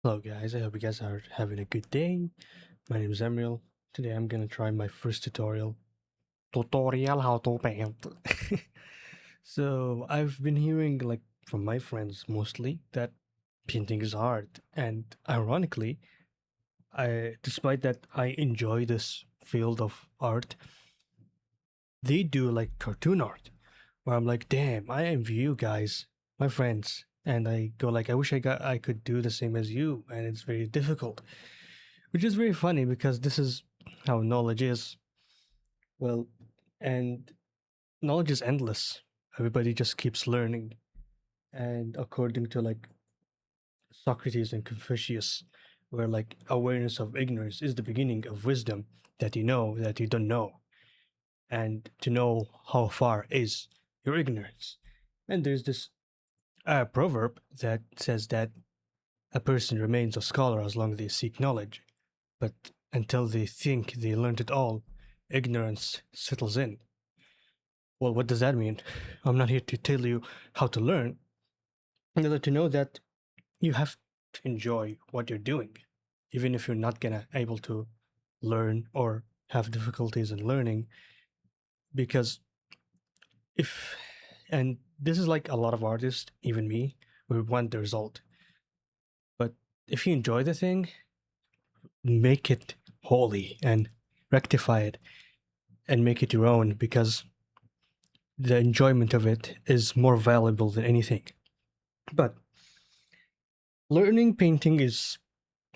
Hello guys, I hope you guys are having a good day. My name is Emil. Today I'm gonna try my first tutorial. Tutorial how to paint. So I've been hearing from my friends mostly that painting is hard. And ironically, I despite that I enjoy this field of art, they do like cartoon art. Where I'm like, damn, I envy you guys, my friends. And I go like I wish I could do the same as you, and it's very difficult. Which is very funny because this is how knowledge is. Well, and knowledge is endless. Everybody just keeps learning. And according to Socrates and Confucius, where awareness of ignorance is the beginning of wisdom, that you know that you don't know, and to know how far is your ignorance. And there's this proverb that says that a person remains a scholar as long as they seek knowledge, but until they think they learned it all, ignorance settles in. Well, what does that mean? I'm not here to tell you how to learn, rather to know that you have to enjoy what you're doing, even if you're not gonna able to learn or have difficulties in learning. Because if, and this is like a lot of artists, even me, we want the result. But if you enjoy the thing, make it holy and rectify it and make it your own, because the enjoyment of it is more valuable than anything. But learning painting is,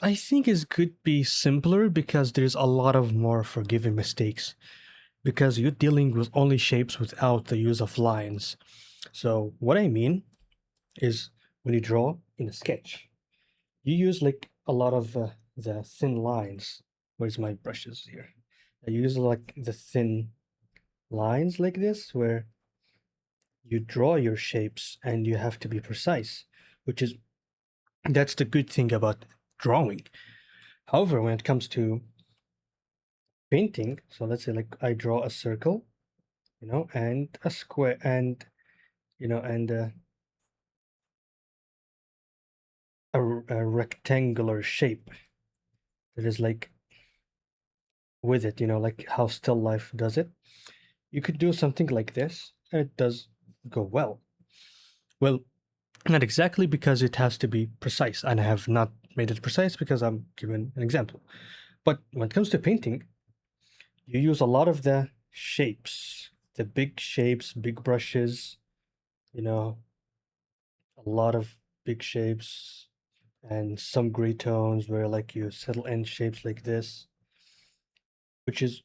I think, is could be simpler because there's a lot of more forgiving mistakes, because you're dealing with only shapes without the use of lines. So what I mean is, when you draw in a sketch, you use like a lot of the thin lines. Where's my brushes here? I use like the thin lines like this, where you draw your shapes and you have to be precise, which is, that's the good thing about drawing. However, when it comes to painting, so let's say like I draw a circle, and a square, and a rectangular shape that is like with it, like how still life does it. You could do something like this, and it does go well. Well, not exactly, because it has to be precise, and I have not made it precise because I'm given an example. But when it comes to painting, you use a lot of the shapes, the big shapes, big brushes, you know, a lot of big shapes and some gray tones where like you settle in shapes like this, which is,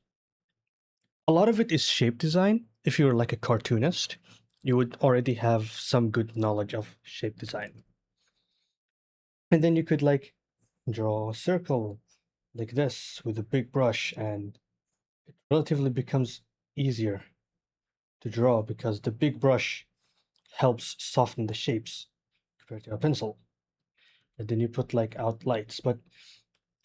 a lot of it is shape design. If you're like a cartoonist, you would already have some good knowledge of shape design. And then you could like draw a circle like this with a big brush, and it relatively becomes easier to draw because the big brush helps soften the shapes compared to a pencil. And then you put like outlights. But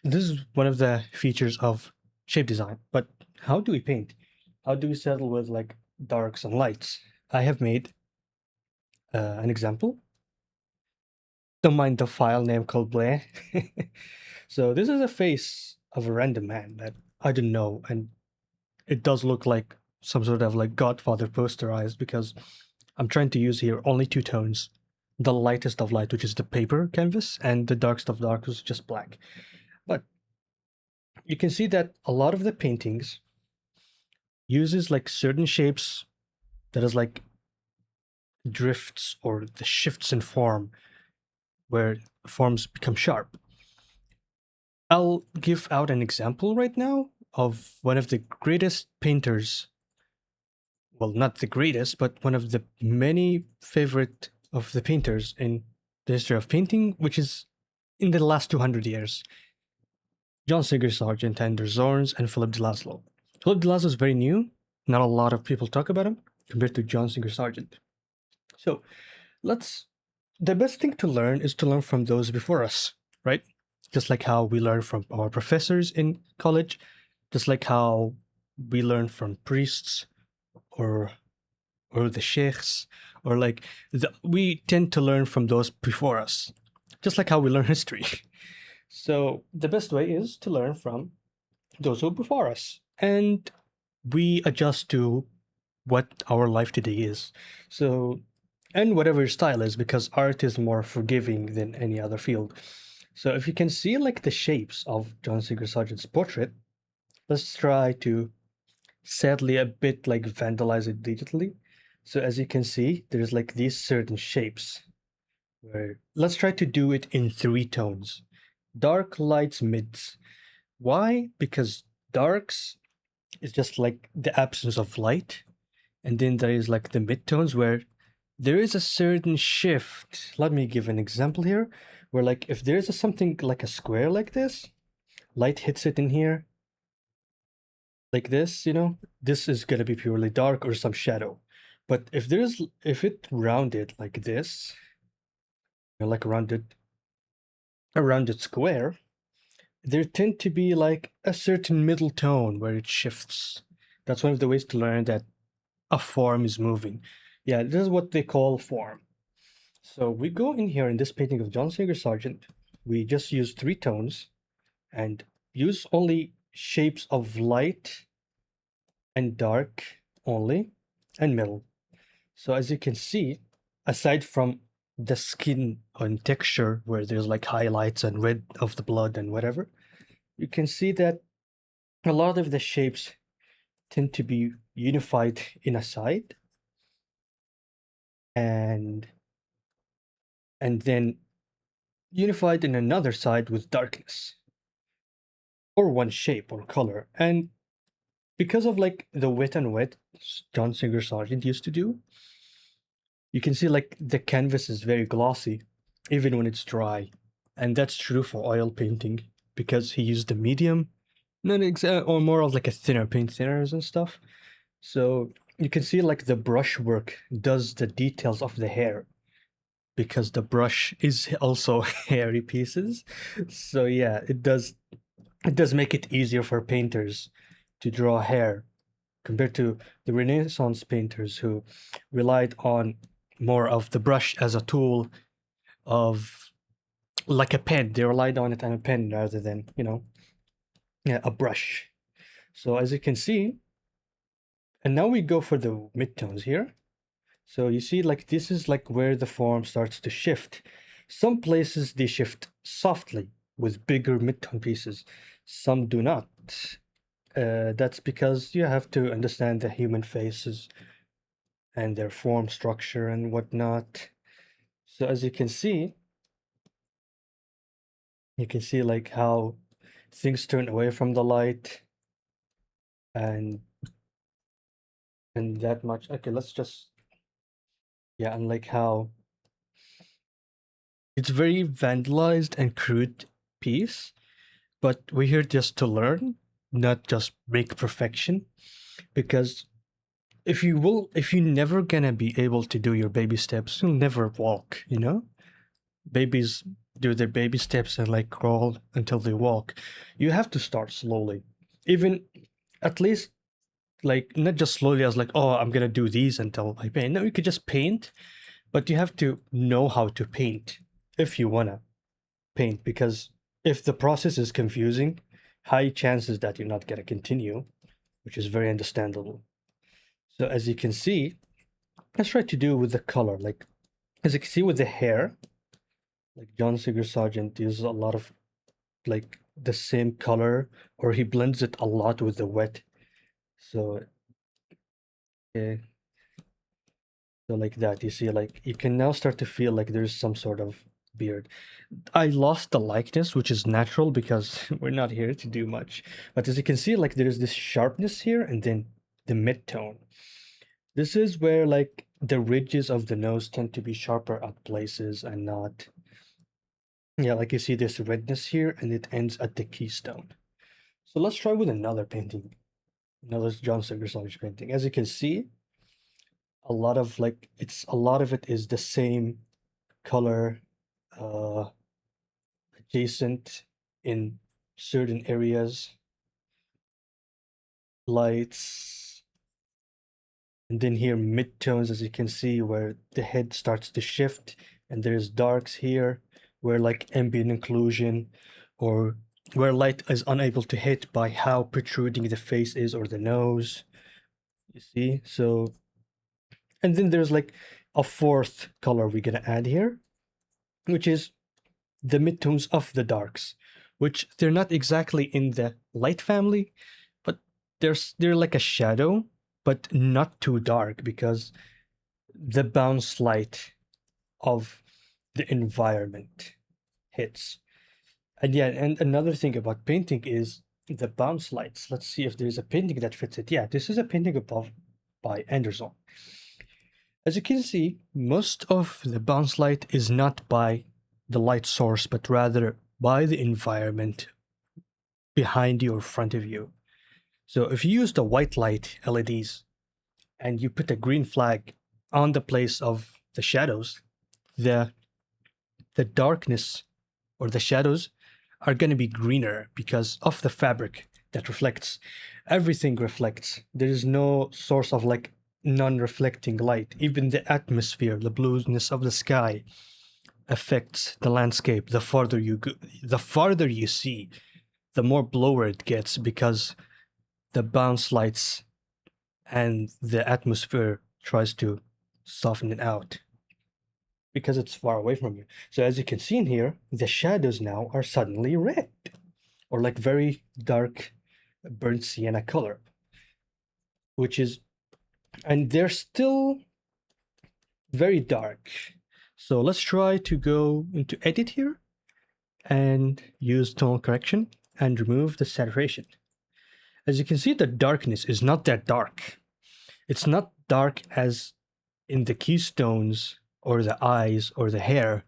this is one of the features of shape design. But how do we paint? How do we settle with like darks and lights? I have made an example. Don't mind the file name called Blair. So this is a face of a random man that I didn't know, and it does look like some sort of like Godfather posterized, because I'm trying to use here only two tones. The lightest of light, which is the paper canvas, and the darkest of dark, which is just black. But you can see that a lot of the paintings uses like certain shapes that is like drifts or the shifts in form, where forms become sharp. I'll give out an example right now of one of the greatest painters. Well, not the greatest, but one of the many favorite of the painters in the history of painting, which is in the last 200 years. John Singer Sargent and der Zorns and Philip de Laszlo. Philip de Laszlo is very new. Not a lot of people talk about him compared to John Singer Sargent. So let's, the best thing to learn is to learn from those before us, right? Just like how we learn from our professors in college, just like how we learn from priests or the sheikhs, or we tend to learn from those before us. just like how we learn history. So the best way is to learn from those who are before us, and we adjust to what our life today is. So, and whatever your style is, because art is more forgiving than any other field. So if you can see like the shapes of John Singer Sargent's portrait, let's try to sadly a bit like vandalize it digitally. So as you can see, there's like these certain shapes where let's try to do it in three tones. Dark, lights, mids. Why? Because darks is just like the absence of light. And then there is like the midtones where there is a certain shift. Let me give an example here, where like if there is something like a square like this, light hits it in here, like this, this is gonna be purely dark or some shadow. But if it rounded like this, like a rounded square, there tend to be like a certain middle tone where it shifts. That's one of the ways to learn that a form is moving. Yeah, this is what they call form. So we go in here in this painting of John Singer Sargent. We just use three tones and use only shapes of light and dark only and middle. So as you can see, aside from the skin and texture where there's like highlights and red of the blood and whatever, you can see that a lot of the shapes tend to be unified in a side and then unified in another side with darkness or one shape or color. And because of like the wet and wet John Singer Sargent used to do, you can see like the canvas is very glossy even when it's dry. And that's true for oil painting because he used the medium, or more of like a thinner paint thinners and stuff. So you can see like the brushwork does the details of the hair because the brush is also hairy pieces. So yeah, it does make it easier for painters to draw hair compared to the Renaissance painters who relied on more of the brush as a tool of like a pen. They relied on it on a pen rather than, yeah, a brush. So as you can see, and now we go for the midtones here. So you see, like this is like where the form starts to shift. Some places they shift softly with bigger midtone pieces. Some do not. That's because you have to understand the human faces and their form structure and whatnot. So as you can see like how things turn away from the light and that much. Okay, let's just yeah, and like how it's very vandalized and crude piece, but we're here just to learn, not just make perfection. Because if you're never gonna be able to do your baby steps, you'll never walk. Babies do their baby steps and like crawl until they walk. You have to start slowly. Even at least like not just slowly as like, oh, I'm gonna do these until I paint. No, you could just paint, but you have to know how to paint if you wanna paint, because if the process is confusing, high chances that you're not gonna continue, which is very understandable. So as you can see, let's try to do with the color. Like as you can see with the hair, like John Singer Sargent uses a lot of like the same color, or he blends it a lot with the wet. So okay, so like that, you see, like you can now start to feel like there's some sort of beard. I lost the likeness, which is natural because we're not here to do much. But as you can see, like there's this sharpness here and then the mid-tone. This is where like the ridges of the nose tend to be sharper at places and not. Yeah, like you see this redness here and it ends at the keystone. So let's try with another painting, another John Singer Sargent painting. As you can see, a lot of it is the same color, uh, adjacent in certain areas, lights, and then here midtones, as you can see, where the head starts to shift, and there's darks here where like ambient occlusion or where light is unable to hit by how protruding the face is or the nose. You see? So, and then there's like a fourth color we're gonna add here, which is the midtones of the darks, which they're not exactly in the light family, but they're like a shadow, but not too dark because the bounce light of the environment hits. And yeah, and another thing about painting is the bounce lights. Let's see if there's a painting that fits it. Yeah, this is a painting above by Anderson. As you can see, most of the bounce light is not by the light source, but rather by the environment behind you or front of you. So if you use the white light LEDs and you put a green flag on the place of the shadows, the darkness or the shadows are going to be greener because of the fabric that reflects. Everything reflects. There is no source of like non-reflecting light. Even the atmosphere, the blueness of the sky affects the landscape. The farther you go, the farther you see, the more bluer it gets because the bounce lights and the atmosphere tries to soften it out because it's far away from you. So as you can see in here, the shadows now are suddenly red or like very dark burnt sienna color, which is, and they're still very dark. So let's try to go into edit here and use tonal correction and remove the saturation. As you can see, the darkness is not that dark. It's not dark as in the keystones or the eyes or the hair,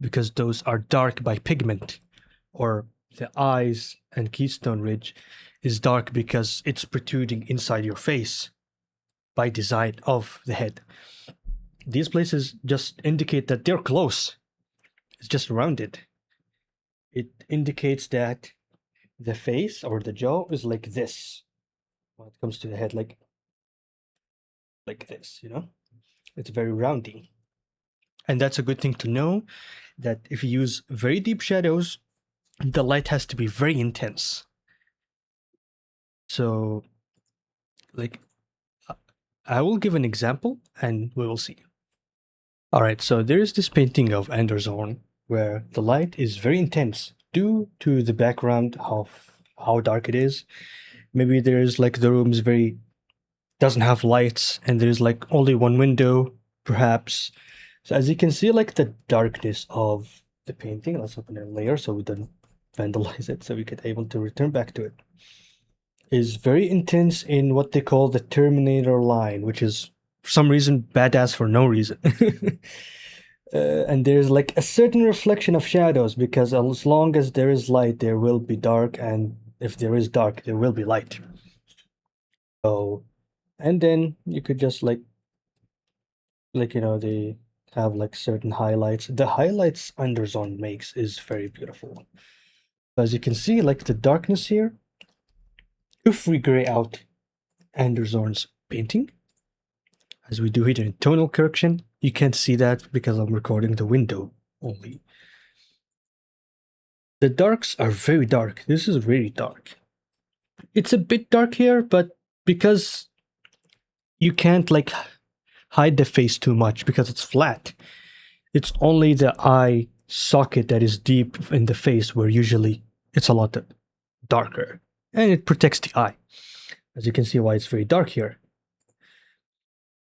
because those are dark by pigment, or the eyes and keystone ridge is dark because it's protruding inside your face by design of the head. These places just indicate that they're close. It's just rounded. It indicates that the face or the jaw is like this when it comes to the head, like this, you know? It's very roundy. And that's a good thing to know, that if you use very deep shadows, the light has to be very intense. So, like, I will give an example and we will see. All right, so there is this painting of Anderson where the light is very intense due to the background of how dark it is. Maybe there's like the room is very, doesn't have lights and there's like only one window, perhaps. So as you can see, like the darkness of the painting, let's open a layer so we don't vandalize it, so we get able to return back to it, is very intense in what they call the Terminator line, which is for some reason badass for no reason. And there's like a certain reflection of shadows because as long as there is light, there will be dark, and if there is dark, there will be light. So, and then you could just like you know, they have like certain highlights. The highlights Anderson makes is very beautiful. As you can see, like the darkness here, if we gray out Anderson's painting, as we do here in tonal correction, you can't see that because I'm recording the window only. The darks are very dark. This is really dark. It's a bit dark here, but because you can't like hide the face too much because it's flat. It's only the eye socket that is deep in the face where usually it's a lot darker, and it protects the eye. As you can see why it's very dark here.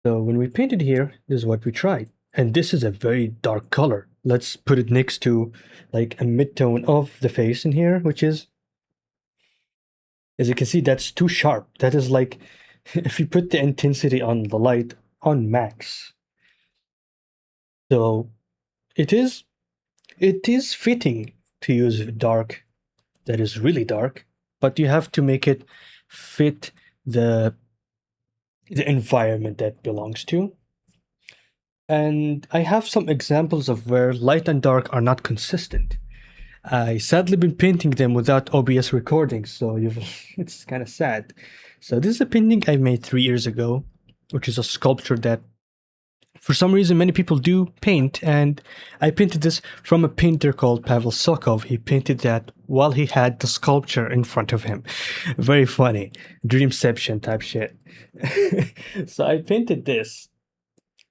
So when we painted here, this is what we tried. And this is a very dark color. Let's put it next to like a mid-tone of the face in here, which is, as you can see, that's too sharp. That is like, if you put the intensity on the light on max. So it is fitting to use dark that is really dark, but you have to make it fit the environment that belongs to. And I have some examples of where light and dark are not consistent. I sadly been painting them without OBS recording, so it's kind of sad. So this is a painting I made 3 years ago, which is a sculpture that for some reason, many people do paint, and I painted this from a painter called Pavel Sokov. He painted that while he had the sculpture in front of him. Very funny. Dreamception type shit. So I painted this,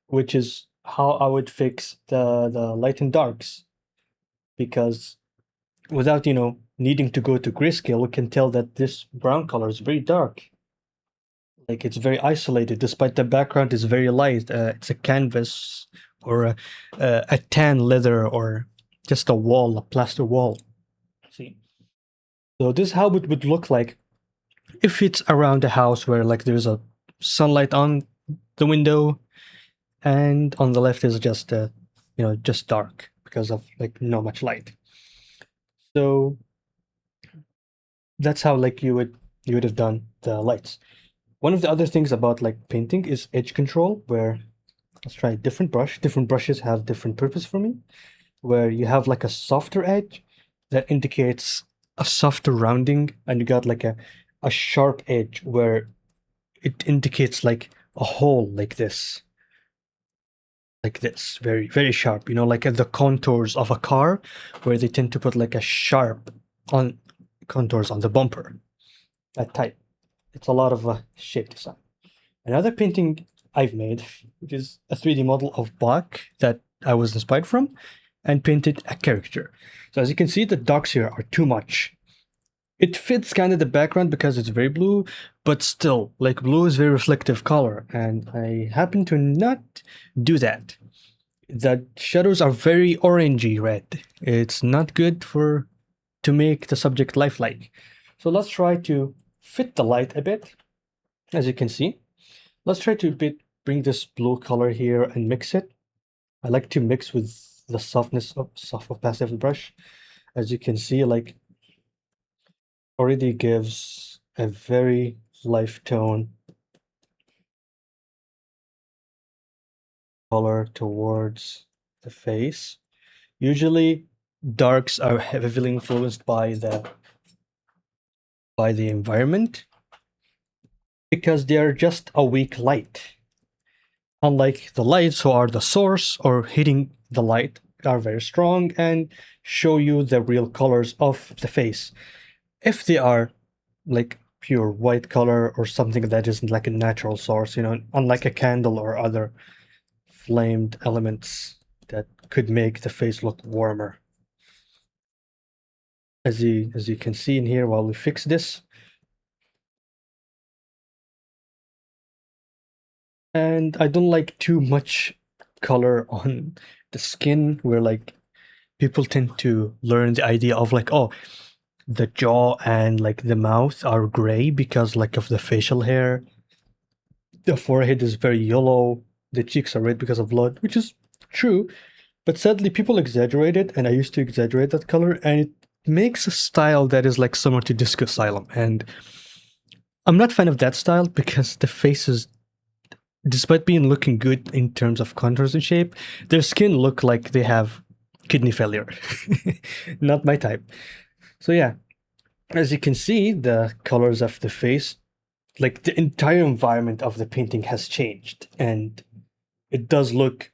which is how I would fix the light and darks. Because without, needing to go to grayscale, we can tell that this brown color is very dark. Like it's very isolated, despite the background is very light. It's a canvas or a tan leather or just a wall, a plaster wall. See, so this is how it would look like if it's around a house where like there's a sunlight on the window, and on the left is just just dark because of like not much light. So that's how like you would have done the lights. One of the other things about like painting is edge control, where let's try a different brush. Different brushes have different purpose for me, where you have like a softer edge that indicates a softer rounding, and you got like a sharp edge where it indicates like a hole like this. Like this, very, very sharp, like at the contours of a car, where they tend to put like a sharp on contours on the bumper. That type. It's a lot of shape design. Another painting I've made, which is a 3D model of Bach that I was inspired from, and painted a caricature. So as you can see, the darks here are too much. It fits kind of the background because it's very blue, but still, like blue is very reflective color, and I happen to not do that. The shadows are very orangey red. It's not good to make the subject lifelike. So let's try to fit the light a bit. As you can see, let's try to bring this blue color here and mix it. I like to mix with the soft opacity brush. As you can see, like already gives a very life tone color towards the face. Usually darks are heavily influenced by the environment because they are just a weak light. Unlike the lights who are the source or hitting the light are very strong and show you the real colors of the face. If they are like pure white color or something that isn't like a natural source, unlike a candle or other flamed elements that could make the face look warmer. As you can see in here while we fix this. And I don't like too much color on the skin, where like people tend to learn the idea of like, oh, the jaw and like the mouth are gray because like of the facial hair. The forehead is very yellow. The cheeks are red because of blood, which is true. But sadly, people exaggerate it, and I used to exaggerate that color, and it makes a style that is like similar to Disco Asylum. And I'm not a fan of that style because the faces, despite being looking good in terms of contours and shape, their skin look like they have kidney failure. Not my type. So yeah, as you can see, the colors of the face, like the entire environment of the painting has changed, and it does look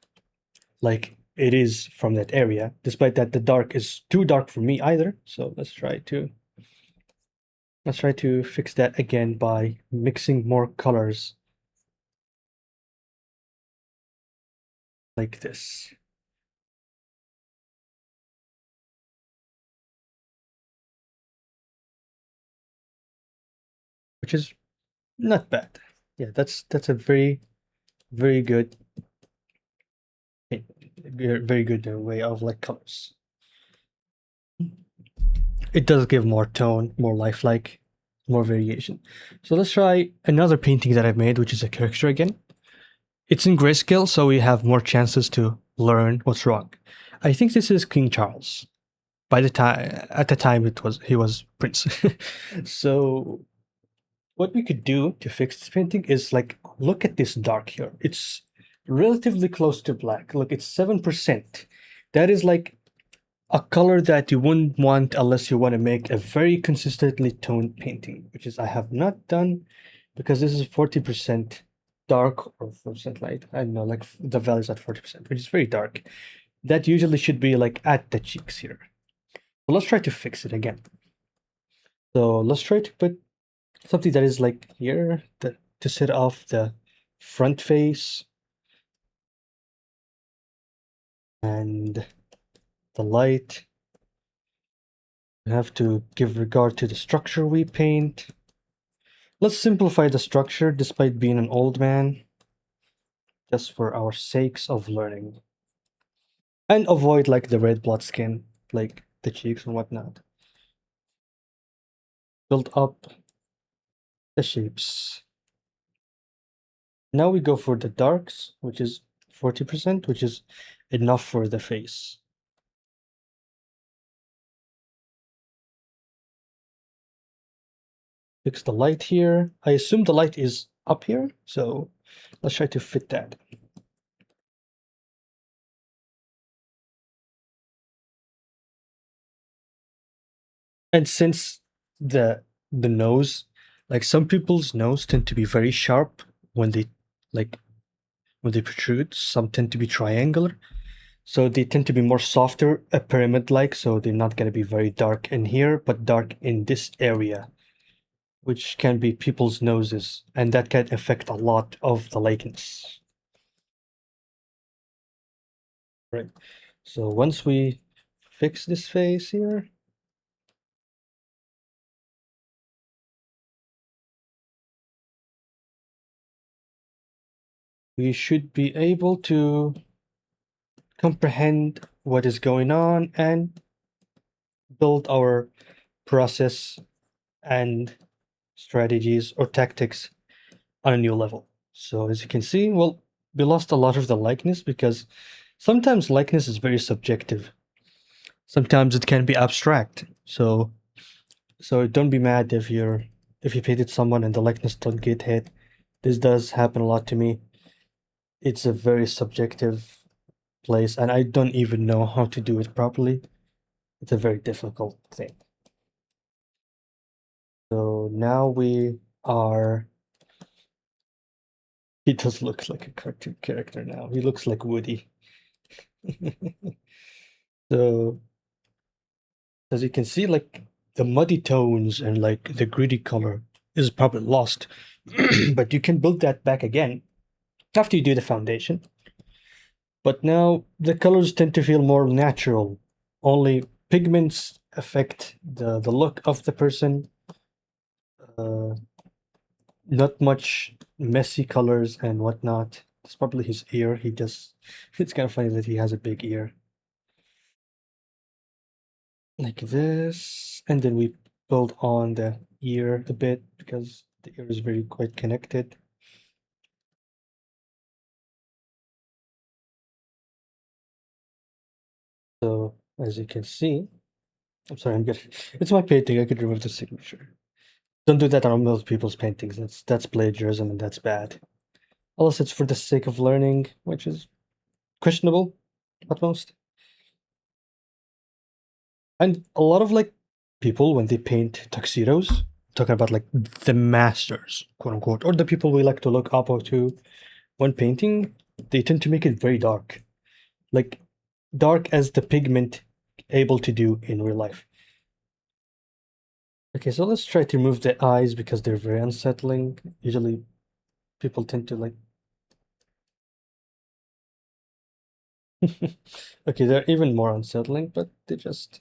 like it is from that area, despite that the dark is too dark for me either. So let's try to fix that again by mixing more colors like this. Which is not bad. Yeah, that's a very, very good, very good way of like colors. It does give more tone, more lifelike, more variation. So let's try another painting that I've made, which is a caricature again. It's in grayscale, so we have more chances to learn what's wrong. I think this is King Charles. At the time he was Prince. So what we could do to fix this painting is like, look at this dark here. It's relatively close to black. Look, it's 7%. That is like a color that you wouldn't want unless you want to make a very consistently toned painting, which is I have not done because this is 40% dark or 4% light. I don't know, like the value's at 40%, which is very dark. That usually should be like at the cheeks here. So let's try to fix it again. So let's try to put something that is like here to set off the front face and the light. We have to give regard to the structure we paint. Let's simplify the structure despite being an old man, just for our sakes of learning. And avoid like the red blood skin, like the cheeks and whatnot. Build up the shapes. Now we go for the darks, which is 40%, which is enough for the face. Fix the light here. I assume the light is up here, so let's try to fit that. And since the nose, like some people's nose tend to be very sharp when they like when they protrude, some tend to be triangular. So they tend to be more softer, a pyramid-like, so they're not gonna be very dark in here, but dark in this area, which can be people's noses, and that can affect a lot of the likeness. Right. So once we fix this face here, we should be able to comprehend what is going on and build our process and strategies or tactics on a new level. So as you can see, well, we lost a lot of the likeness because sometimes likeness is very subjective. Sometimes it can be abstract. So don't be mad if you painted someone and the likeness don't get hit. This does happen a lot to me. It's a very subjective place, and I don't even know how to do it properly. It's a very difficult thing. So now we are. He does look like a cartoon character now. He looks like Woody. So as you can see, like the muddy tones and like the gritty color is probably lost, but you can build that back again after you do the foundation. But now the colors tend to feel more natural. Only pigments affect the look of the person. Uh, Not much messy colors and whatnot. It's probably his ear. He just, it's kind of funny that he has a big ear. Like this. And then we build on the ear a bit because the ear is very quite connected. So as you can see, I'm sorry, I'm good. It's my painting. I could remove the signature. Don't do that on most people's paintings. That's plagiarism and that's bad. Unless it's for the sake of learning, which is questionable at most. And a lot of like people when they paint tuxedos, talking about like the masters, quote unquote, or the people we like to look up to when painting, they tend to make it very dark. Like dark as the pigment able to do in real life. Okay, so let's try to remove the eyes because they're very unsettling. Usually people tend to like okay, they're even more unsettling, but they just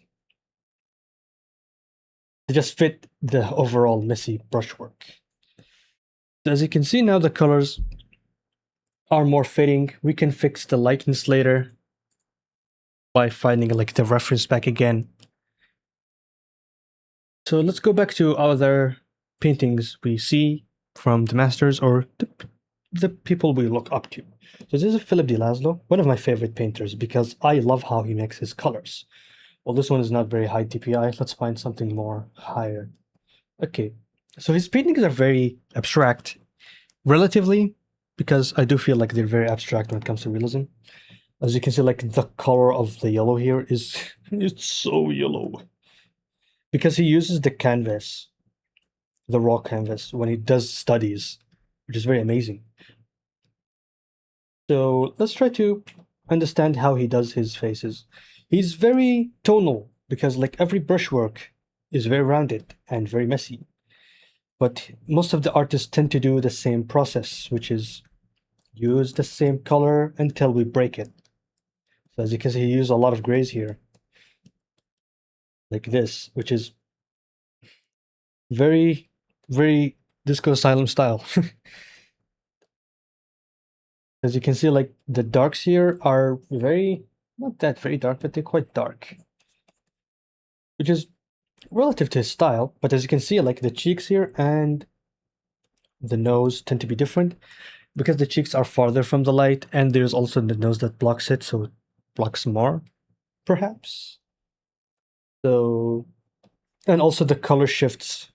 fit the overall messy brushwork. As you can see now, the colors are more fitting. We can fix the likeness later by finding like the reference back again. So let's go back to other paintings we see from the masters or the people we look up to. So this is Philip de Laszlo, one of my favorite painters because I love how he makes his colors. Well, this one is not very high DPI. Let's find something more higher. Okay, so his paintings are very abstract, relatively, because I do feel like they're very abstract when it comes to realism. As you can see, like the color of the yellow here is it's so yellow because he uses the canvas, the raw canvas, when he does studies, which is very amazing. So let's try to understand how he does his faces. He's very tonal because like every brushwork is very rounded and very messy. But most of the artists tend to do the same process, which is use the same color until we break it. So as you can see, he used a lot of grays here, like this, which is very, very Disco Asylum style. As you can see, like the darks here are very, not that very dark, but they're quite dark, which is relative to his style. But as you can see, like the cheeks here and the nose tend to be different because the cheeks are farther from the light, and there's also the nose that blocks it, so it blocks more, perhaps. So, and also the color shifts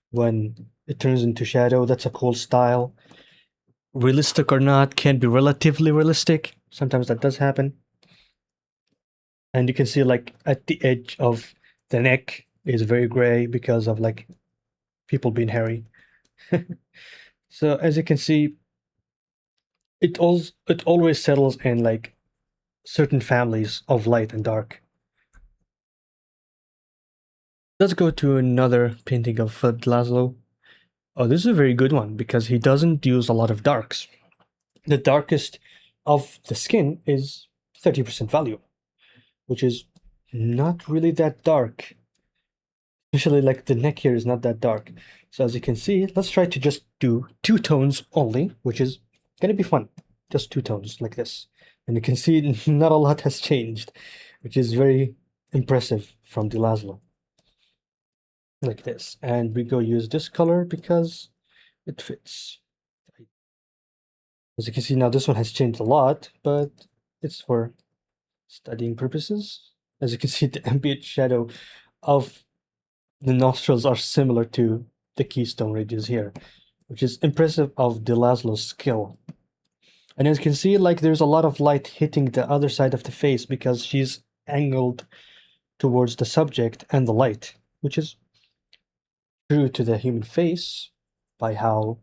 when it turns into shadow. That's a cool style. Realistic or not, can be relatively realistic. Sometimes that does happen. And you can see like at the edge of the neck is very gray because of like people being hairy. So as you can see, it always settles in like certain families of light and dark. Let's go to another painting of Laszlo. Oh, this is a very good one because he doesn't use a lot of darks. The darkest of the skin is 30% value, which is not really that dark. Especially like the neck here is not that dark. So as you can see, let's try to just do two tones only, which is gonna be fun. Just two tones like this. And you can see not a lot has changed, which is very impressive from Di Laszlo. Like this. And we go use this color because it fits. As you can see now, this one has changed a lot, but it's for studying purposes. As you can see, the ambient shadow of the nostrils are similar to the keystone ridges here, which is impressive of Di Laszlo's skill. And as you can see, like there's a lot of light hitting the other side of the face because she's angled towards the subject and the light, which is true to the human face by how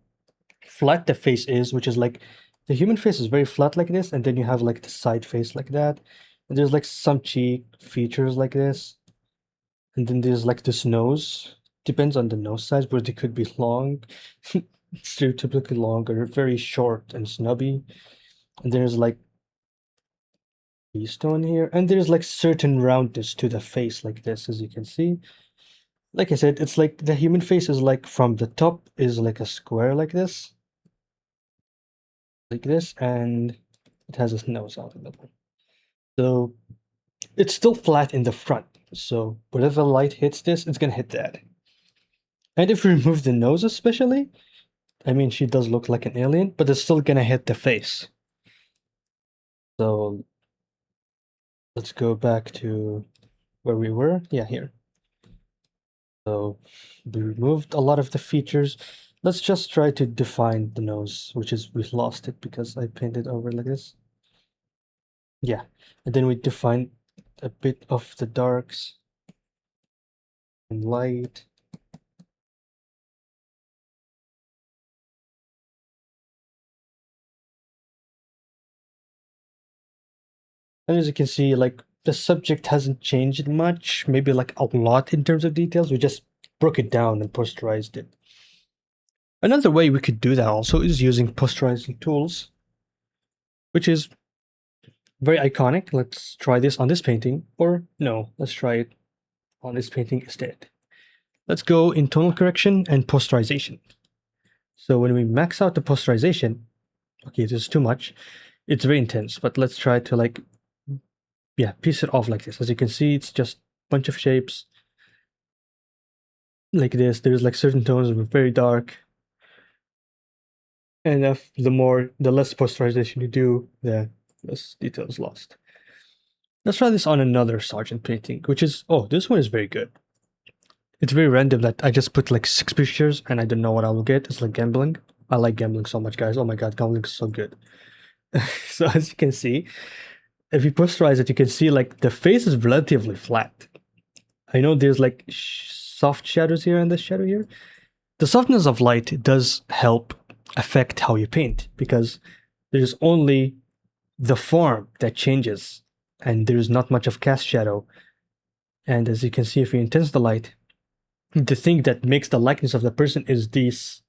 flat the face is, which is like the human face is very flat like this, and then you have like the side face like that. And there's like some cheek features like this. And then there's like this nose. Depends on the nose size, where they could be long, stereotypically long, or very short and snubby. And there's like keystone here, and there's like certain roundness to the face like this, as you can see. Like I said, it's like the human face is like from the top is like a square like this, and it has its nose out in the middle. So it's still flat in the front. So whatever light hits this, it's gonna hit that. And if we remove the nose especially, I mean, she does look like an alien, but it's still gonna hit the face. So let's go back to where we were. Yeah, here. So we removed a lot of the features. Let's just try to define the nose, which is we lost it because I painted over like this. Yeah, and then we define a bit of the darks and light. And as you can see, like the subject hasn't changed much, maybe like a lot in terms of details. We just broke it down and posterized it. Another way we could do that also is using posterizing tools, which is very iconic. Let's try this on this painting, or no, let's try it on this painting instead. Let's go in tonal correction and posterization. So when we max out the posterization, okay, this is too much. It's very intense, but let's try to like, yeah, piece it off like this. As you can see, it's just a bunch of shapes like this. There's like certain tones that are very dark. And if the less posterization you do, the less detail is lost. Let's try this on another Sargent painting, which is, oh, this one is very good. It's very random that I just put like 6 pictures and I don't know what I will get. It's like gambling. I like gambling so much, guys. Oh my god, gambling is so good. So as you can see, if you posterize it, you can see like the face is relatively flat. I know there's like soft shadows here and this shadow here. The softness of light does help affect how you paint because There's only the form that changes, and there's not much of cast shadow. And as you can see, if you intense the light, the thing that makes the likeness of the person is these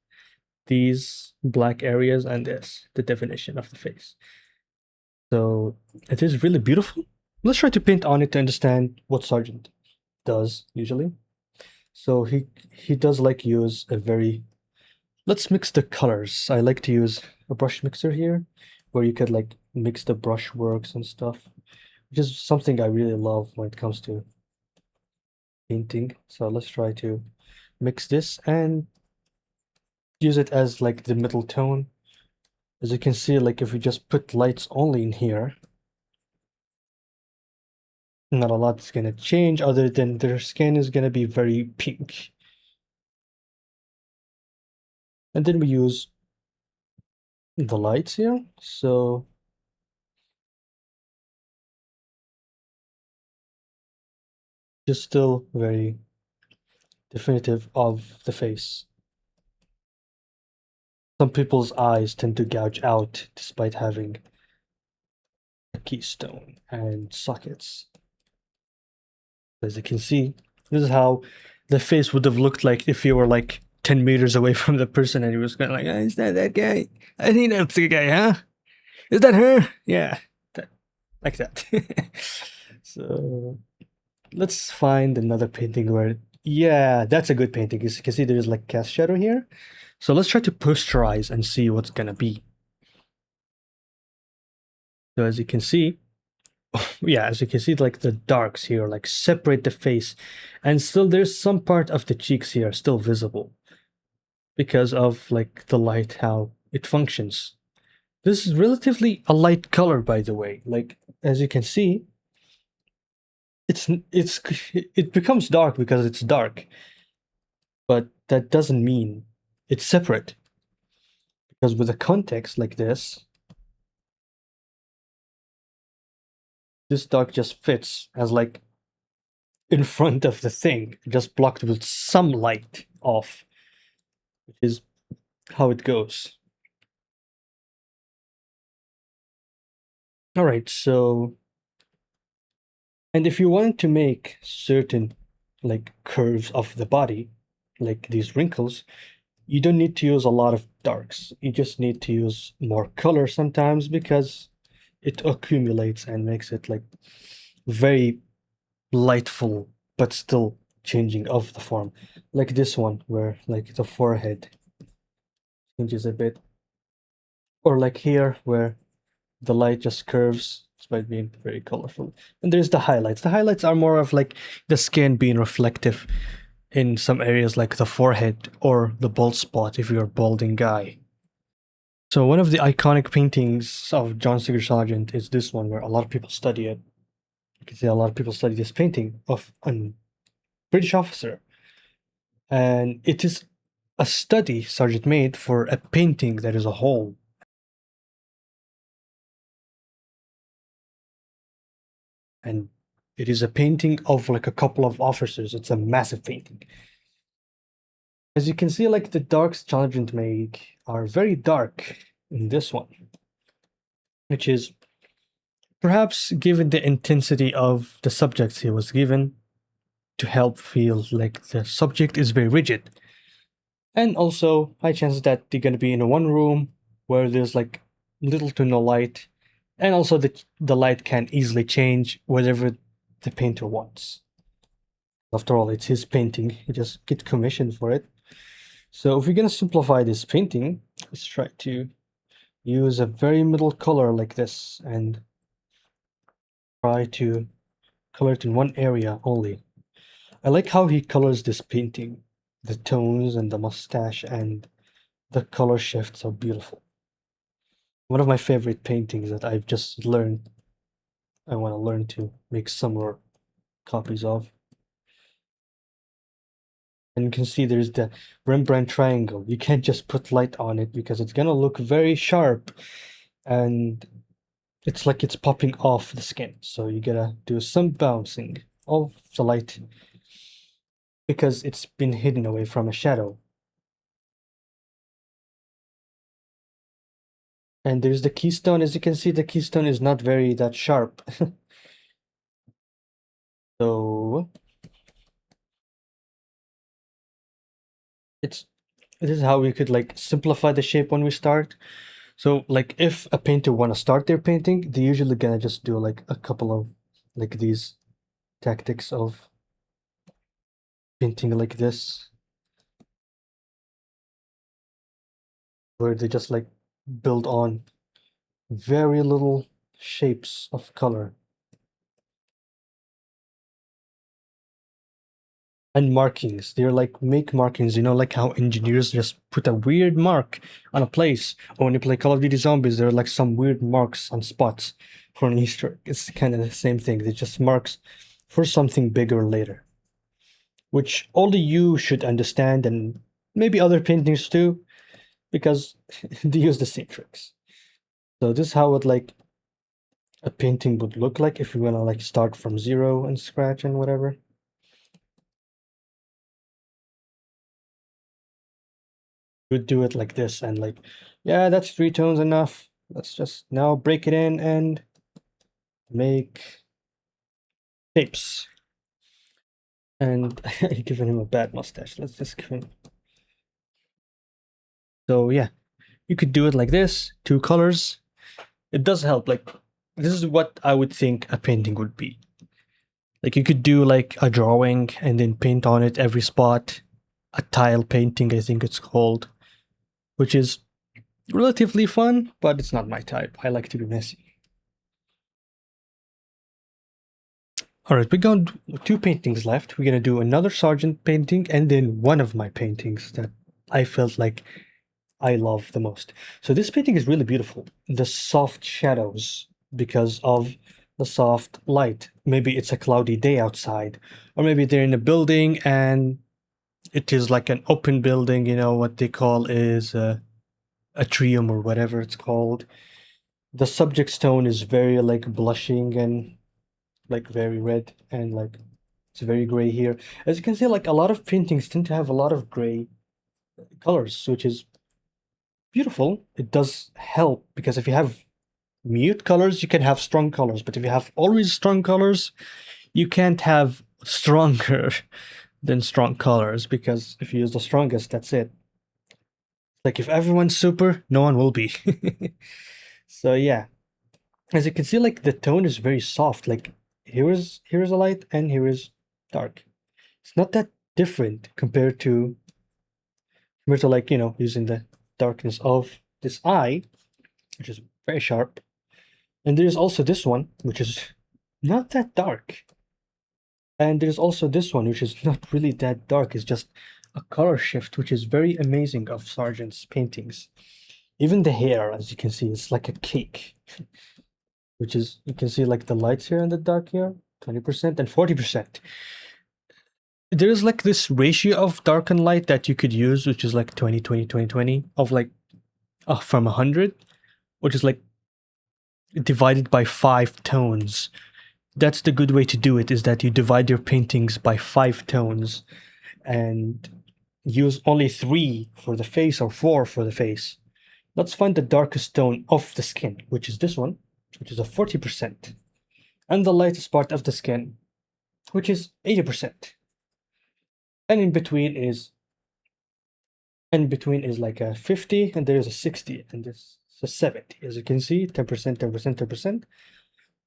black areas and this, the definition of the face. So it is really beautiful. Let's try to paint on it to understand what Sargent does usually. So he does like use a very, let's mix the colors. I like to use a brush mixer here where you could like mix the brush works and stuff, which is something I really love when it comes to painting. So let's try to mix this and use it as like the middle tone. As you can see, like if we just put lights only in here, not a lot's gonna change other than their skin is gonna be very pink. And then we use the lights here. So just still very definitive of the face. Some people's eyes tend to gouge out despite having a keystone and sockets. As you can see, this is how the face would have looked like if you were like 10 meters away from the person and he was going like, oh, is that that guy? I think that's the guy, huh? Is that her? Yeah, that, like that. So let's find another painting where, yeah, that's a good painting. As you can see, there's like cast shadow here. So let's try to posterize and see what's gonna be. So as you can see, yeah, as you can see, like the darks here, like separate the face, and still there's some part of the cheeks here still visible because of like the light, how it functions. This is relatively a light color, by the way. Like as you can see, it's it becomes dark because it's dark, but that doesn't mean it's separate because with a context like this dark just fits as like in front of the thing, just blocked with some light off, which is how it goes. All right, so, and if you want to make certain like curves of the body, like these wrinkles, you don't need to use a lot of darks. You just need to use more color sometimes because it accumulates and makes it like very lightful, but still changing of the form. Like this one, where like the forehead changes a bit, or like here, where the light just curves despite being very colorful. And there's the highlights. The highlights are more of like the skin being reflective in some areas like the forehead or the bald spot if you're a balding guy. So one of the iconic paintings of John Singer Sargent is this one where a lot of people study it. You can see a lot of people study this painting of a British officer. And it is a study Sargent made for a painting that is a whole. And it is a painting of like a couple of officers. It's a massive painting. As you can see, like the darks Sargent made are very dark in this one, which is perhaps given the intensity of the subjects he was given to help feel like the subject is very rigid. And also, high chances that they're going to be in a one room where there's like little to no light, and also the light can easily change whatever the painter wants. After all, it's his painting. He just get commissioned for it. So if we're going to simplify this painting, let's try to use a very middle color like this and try to color it in one area only. I like how he colors this painting. The tones and the mustache and the color shifts are beautiful. One of my favorite paintings that I've just learned, I want to learn to make some more copies of. And you can see there's the Rembrandt triangle. You can't just put light on it because it's gonna look very sharp and it's like it's popping off the skin. So you gotta do some bouncing of the light because it's been hidden away from a shadow. And there's the keystone. As you can see, the keystone is not very that sharp. So it's this is how we could like simplify the shape when we start. So like if a painter wanna start their painting, they usually gonna just do like a couple of like these tactics of painting like this, where they just like build on very little shapes of color and markings. They're like make markings, you know, like how engineers just put a weird mark on a place. Or when you play Call of Duty Zombies, there are like some weird marks on spots for an Easter egg. It's kind of the same thing. They just marks for something bigger later, which only you should understand and maybe other paintings too, because they use the same tricks. So this is how it like a painting would look like if you wanna like start from zero and scratch and whatever. You would do it like this and like, yeah, that's three tones enough. Let's just now break it in and make shapes. And I giving him a bad mustache. Let's just give him. So yeah, you could do it like this, two colors. It does help. Like this is what I would think a painting would be. Like you could do like a drawing and then paint on it every spot. A tile painting, I think it's called, which is relatively fun, but it's not my type. I like to be messy. All right, we got two paintings left. We're gonna do another Sargent painting and then one of my paintings that I felt like I love the most. So this painting is really beautiful. The soft shadows because of the soft light. Maybe it's a cloudy day outside, or maybe they're in a building and it is like an open building, you know, what they call is a atrium or whatever it's called. The subject stone is very like blushing and like very red and like it's very gray here. As you can see, like a lot of paintings tend to have a lot of gray colors, which is beautiful. It does help because if you have mute colors, you can have strong colors. But if you have always strong colors, you can't have stronger than strong colors because if you use the strongest, that's it. Like if everyone's super, no one will be. So yeah, as you can see, like the tone is very soft. Like here is a light and here is dark. It's not that different compared to like using the darkness of this eye, which is very sharp. And there's also this one, which is not that dark. And there's also this one, which is not really that dark. It's just a color shift, which is very amazing of Sargent's paintings. Even the hair, as you can see, it's like a cake, which is, you can see like the lights here and the dark here, 20% and 40%. There's like this ratio of dark and light that you could use, which is like 20, 20, 20, 20 of like from 100, which is like divided by 5 tones. That's the good way to do it, is that you divide your paintings by 5 tones and use only 3 for the face or 4 for the face. Let's find the darkest tone of the skin, which is this one, which is a 40%, and the lightest part of the skin, which is 80%. And in between is like a 50, and there's a 60, and this is a 70. As you can see, 10%, 10%, 10%,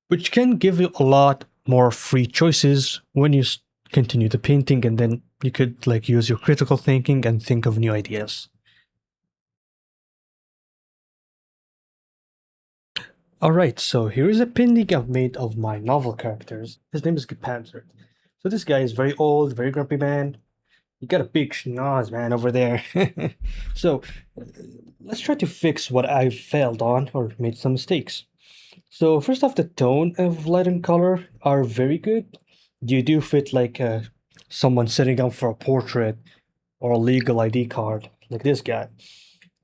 which can give you a lot more free choices when you continue the painting, and then you could like use your critical thinking and think of new ideas. Alright, so here is a painting I've made of my novel characters. His name is Panzer. So this guy is very old, very grumpy man. You got a big schnoz, man, over there. So let's try to fix what I failed on or made some mistakes. So first off, the tone of light and color are very good. You do fit like someone sitting down for a portrait or a legal ID card, like this guy.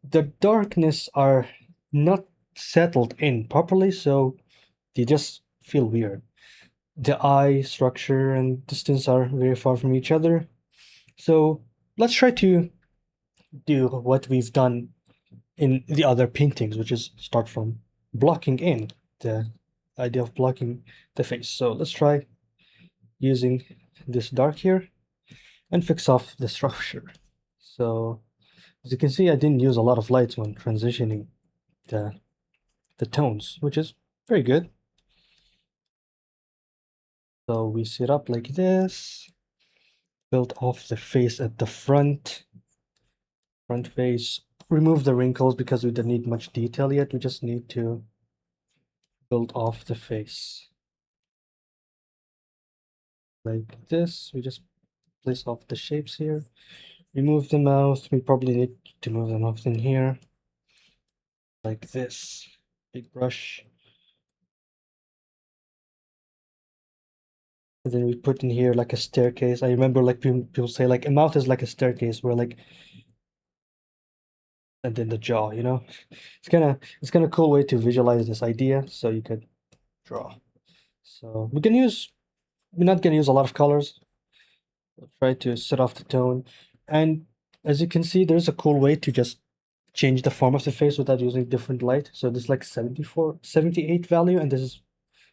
The darkness are not settled in properly, so they just feel weird. The eye structure and distance are very far from each other. So let's try to do what we've done in the other paintings, which is start from blocking in the idea of blocking the face. So let's try using this dark here and fix off the structure. So as you can see, I didn't use a lot of lights when transitioning the, the tones, which is very good. So we set up like this, build off the face at the front face, remove the wrinkles because we don't need much detail yet. We just need to build off the face. Like this, we just place off the shapes here. Remove the mouth. We probably need to move the mouth in here. Like this. Big brush. And then we put in here like a staircase. I remember like people say like a mouth is like a staircase where like, and then the jaw, you know? It's kind of cool way to visualize this idea so you could draw. So we're not gonna use a lot of colors. We'll try to set off the tone. And as you can see, there's a cool way to just change the form of the face without using different light. So this is like 78 value, and this is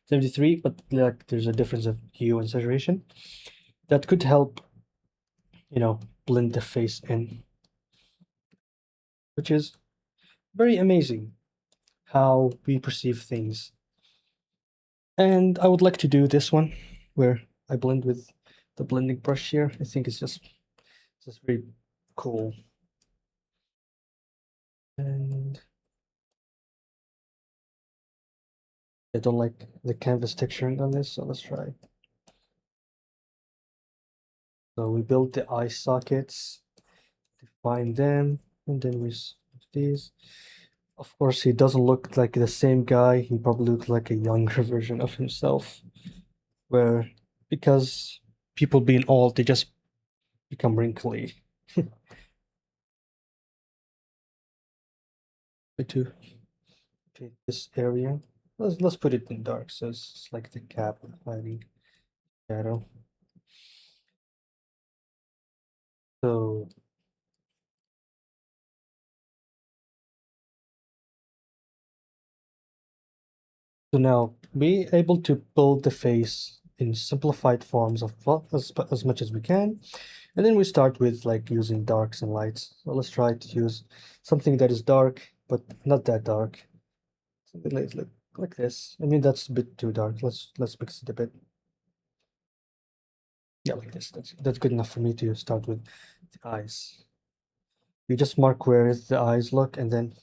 73, but like there's a difference of hue and saturation. That could help, you know, blend the face in, which is very amazing how we perceive things. And I would like to do this one where I blend with the blending brush here. I think it's just very cool. And I don't like the canvas texturing on this, so let's try. So we build the eye sockets, define them, and then we these. Of course, he doesn't look like the same guy. He probably looks like a younger version of himself, where because people being old, they just become wrinkly. To paint this area, let's put it in dark, so it's like the cap hiding shadow. So now be able to build the face in simplified forms of as much as we can. And then we start with like using darks and lights. So let's try to use something that is dark, but not that dark. Something like this. I mean, that's a bit too dark. Let's mix it a bit. Yeah, like this. That's good enough for me to start with the eyes. We just mark where the eyes look, and then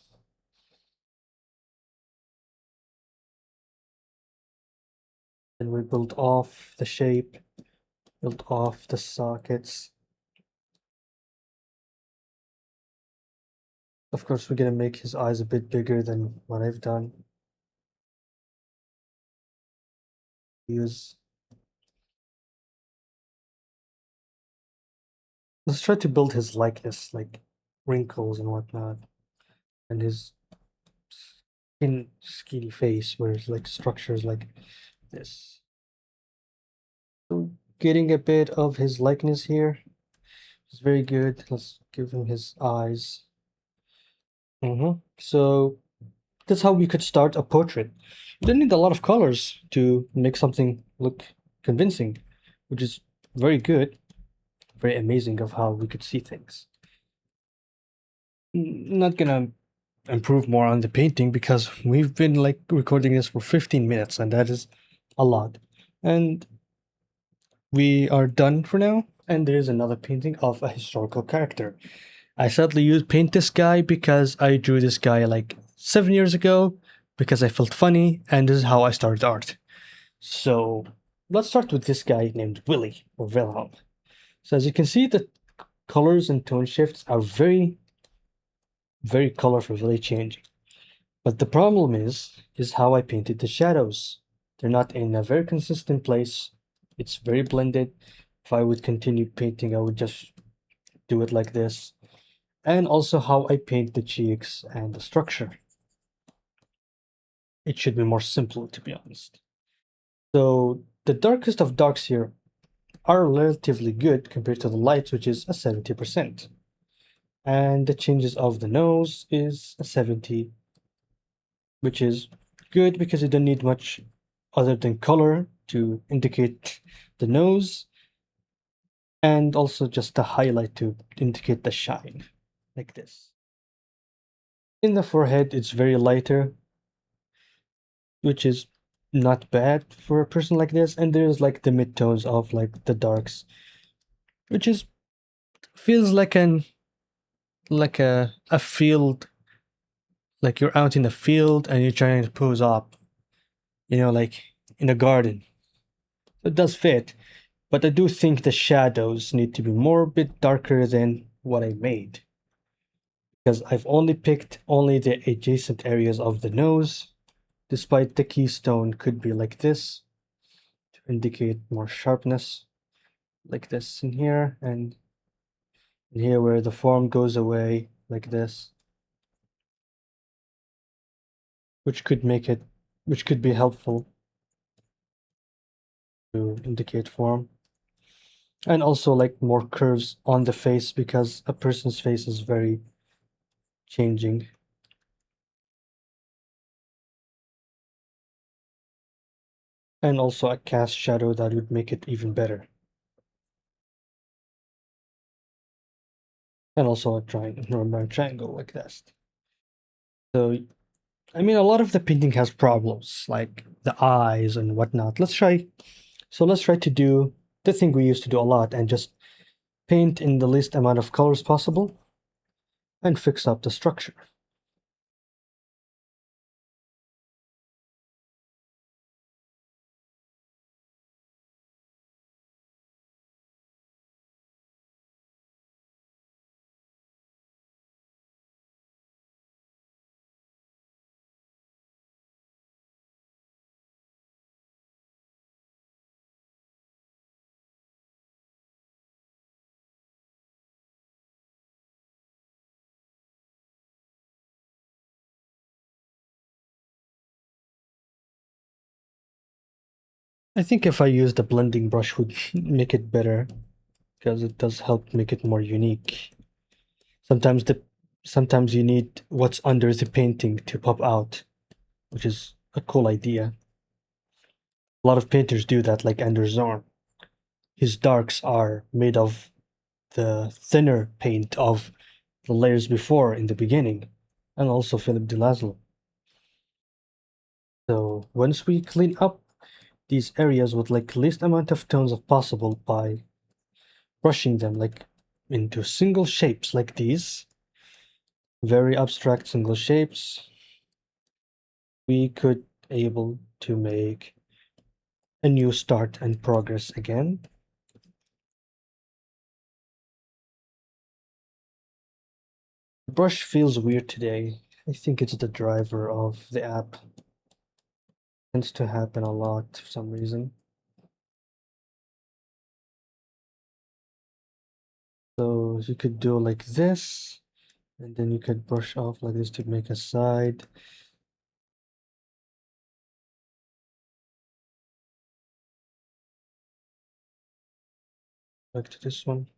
we build off the shape, build off the sockets. Of course, we're gonna make his eyes a bit bigger than what I've done. Use. Let's try to build his likeness, like wrinkles and whatnot, and his skinny face, where it's like structures like this. So getting a bit of his likeness here is very good. Let's give him his eyes. So that's how we could start a portrait. You don't need a lot of colors to make something look convincing, which is very good, very amazing of how we could see things. Not gonna improve more on the painting because we've been like recording this for 15 minutes and that is a lot. And we are done for now. And there is another painting of a historical character. I sadly paint this guy because I drew this guy like 7 years ago because I felt funny, and this is how I started art. So let's start with this guy named Willie or Wilhelm. So as you can see, the colors and tone shifts are very, very colorful, really changing. But the problem is how I painted the shadows. They're not in a very consistent place. It's very blended. If I would continue painting, I would just do it like this. And also how I paint the cheeks and the structure. It should be more simple, to be honest. So the darkest of darks here are relatively good compared to the lights, which is a 70%. And the changes of the nose is a 70, which is good because you don't need much other than color to indicate the nose, and also just a highlight to indicate the shine, like this. In the forehead, it's very lighter, which is not bad for a person like this. And there's like the midtones of like the darks, which is feels like a field, like you're out in a field and you're trying to pose up, like in a garden. It does fit, but I do think the shadows need to be more a bit darker than what I made, because I've only picked only the adjacent areas of the nose, despite the keystone could be like this to indicate more sharpness, like this in here, and in here where the form goes away, like this, which could make it, which could be helpful to indicate form. And also like more curves on the face because a person's face is very changing. And also a cast shadow that would make it even better. And also a triangle like this. So, I mean, a lot of the painting has problems, like the eyes and whatnot. Let's try to do the thing we used to do a lot and just paint in the least amount of colors possible and fix up the structure. I think if I used a blending brush would make it better because it does help make it more unique. Sometimes the sometimes you need what's under the painting to pop out, which is a cool idea. A lot of painters do that, like Anders Zorn. His darks are made of the thinner paint of the layers before in the beginning, and also Philip de Laszlo. So once we clean up these areas with like least amount of tones of possible by brushing them like into single shapes like these, very abstract single shapes, we could able to make a new start and progress again. The brush feels weird today. I think it's the driver of the app. Tends to happen a lot for some reason. So you could do like this, and then you could brush off like this to make a side. Back to this one.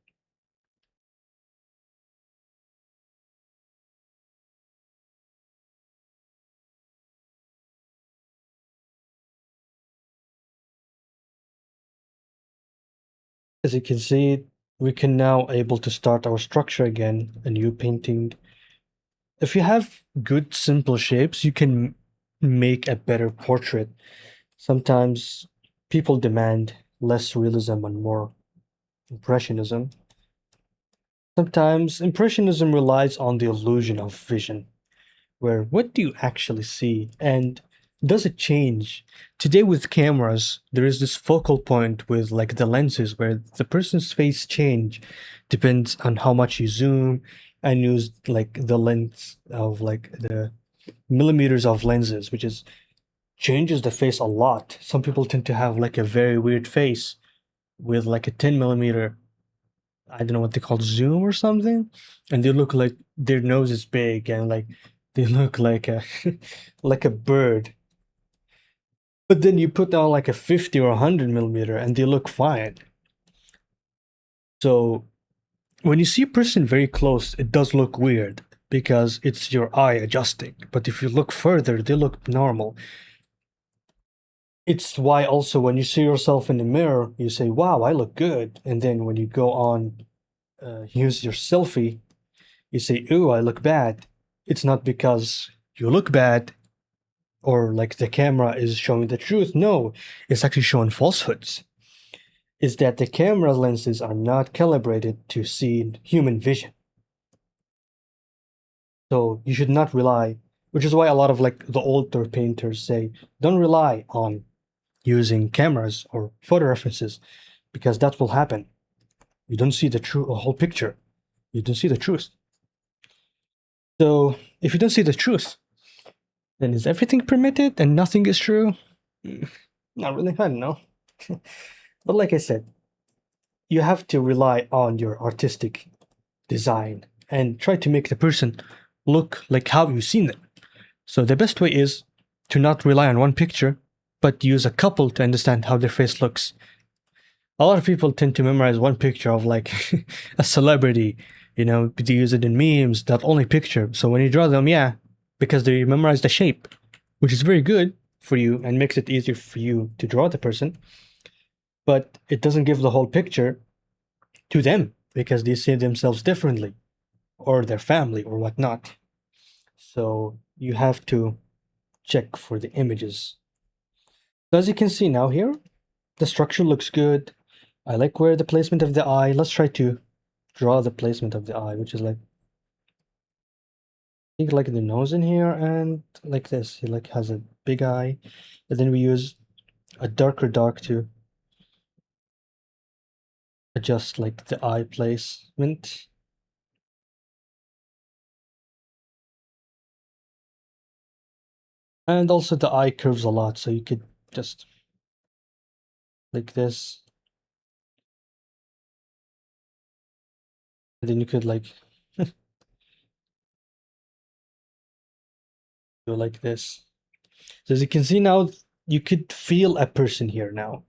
As you can see, we can now able to start our structure again, a new painting. If you have good simple shapes, you can make a better portrait. Sometimes people demand less realism and more impressionism. Sometimes impressionism relies on the illusion of vision, where what do you actually see and does it change? Today with cameras, there is this focal point with like the lenses where the person's face change depends on how much you zoom and use like the lens of like the millimeters of lenses, which is changes the face a lot. Some people tend to have like a very weird face with like a 10 millimeter, I don't know what they call zoom or something, and they look like their nose is big and like they look like a like a bird. But then you put down like a 50 or 100 millimeter and they look fine. So when you see a person very close, it does look weird because it's your eye adjusting. But if you look further, they look normal. It's why also when you see yourself in the mirror, you say, wow, I look good. And then when you go on, use your selfie, you say, ooh, I look bad. It's not because you look bad or like the camera is showing the truth. No, it's actually showing falsehoods. Is that the camera lenses are not calibrated to see human vision. So you should not rely, which is why a lot of like the older painters say, don't rely on using cameras or photo references because that will happen. You don't see the true whole picture. You don't see the truth. So if you don't see the truth, then is everything permitted and nothing is true? Not really, I don't know. But like I said, you have to rely on your artistic design and try to make the person look like how you've seen them. So the best way is to not rely on one picture, but use a couple to understand how their face looks. A lot of people tend to memorize one picture of like a celebrity, you know, they use it in memes, that only picture. So when you draw them, yeah, because they memorize the shape, which is very good for you and makes it easier for you to draw the person. But it doesn't give the whole picture to them because they see themselves differently or their family or whatnot. So you have to check for the images. So as you can see now here, the structure looks good. I like where the placement of the eye. Let's try to draw the placement of the eye, which is like, I think like the nose in here and like this. He like has a big eye. And then we use a darker dark to adjust like the eye placement. And also the eye curves a lot, so you could just like this. And then you could like do like this. So as you can see now, you could feel a person here now.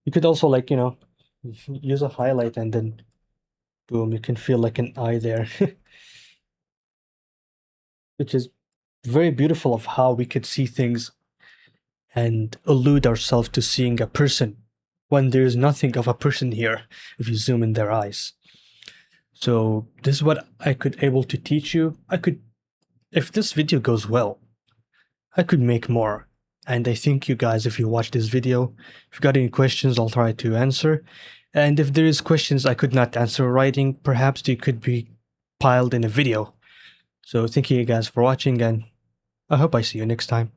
You could also like, you know, use a highlight and then boom, you can feel like an eye there. Which is very beautiful of how we could see things and elude ourselves to seeing a person when there's nothing of a person here if you zoom in their eyes. So this is what I could able to teach you. I could, if this video goes well, I could make more. And I think you guys, if you watch this video, if you got any questions, I'll try to answer. And if there is questions I could not answer writing, perhaps they could be piled in a video. So thank you guys for watching and I hope I see you next time.